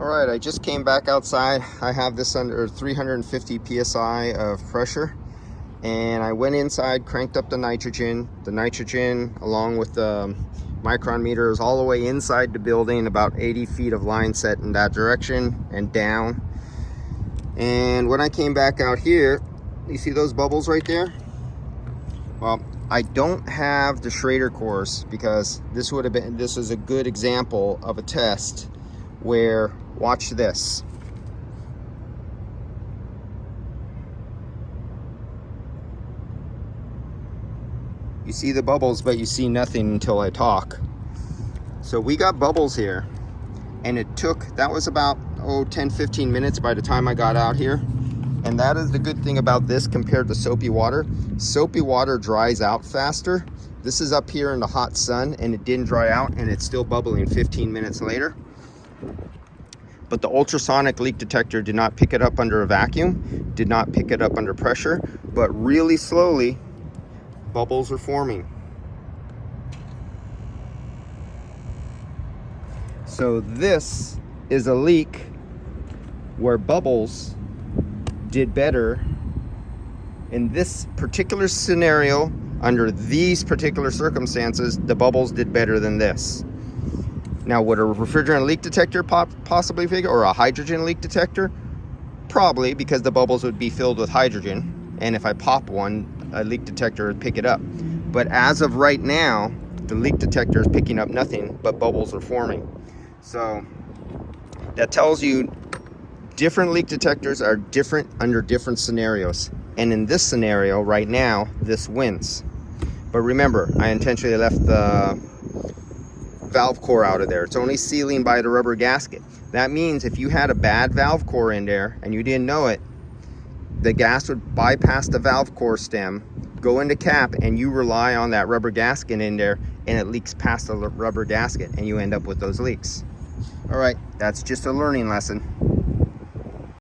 All right, I just came back outside. I have this under 350 psi of pressure, and I went inside, cranked up the nitrogen. The nitrogen, along with the micron meter, is all the way inside the building, about 80 feet of line set in that direction and down. And when I came back out here, you see those bubbles right there? Well, I don't have the Schrader course because this is a good example of a test where, watch this. You see the bubbles, but you see nothing until I talk. So we got bubbles here, and that was about 10-15 minutes by the time I got out here. And that is the good thing about this compared to soapy water. Soapy water dries out faster. This is up here in the hot sun, and it didn't dry out, and it's still bubbling 15 minutes later. But the ultrasonic leak detector did not pick it up under a vacuum, did not pick it up under pressure, but really slowly, bubbles are forming. So this is a leak where bubbles did better in this particular scenario. Under these particular circumstances, the bubbles did better than this. Now, would a refrigerant leak detector possibly figure, or a hydrogen leak detector? Probably, because the bubbles would be filled with hydrogen, and if I pop one, a leak detector would pick it up. But as of right now, the leak detector is picking up nothing, but bubbles are forming. So that tells you different leak detectors are different under different scenarios. And in this scenario right now, this wins. But remember, I intentionally left the valve core out of there. It's only sealing by the rubber gasket. That means if you had a bad valve core in there and you didn't know it, the gas would bypass the valve core stem, go into cap, and you rely on that rubber gasket in there, and it leaks past the rubber gasket, and you end up with those leaks. All right, that's just a learning lesson.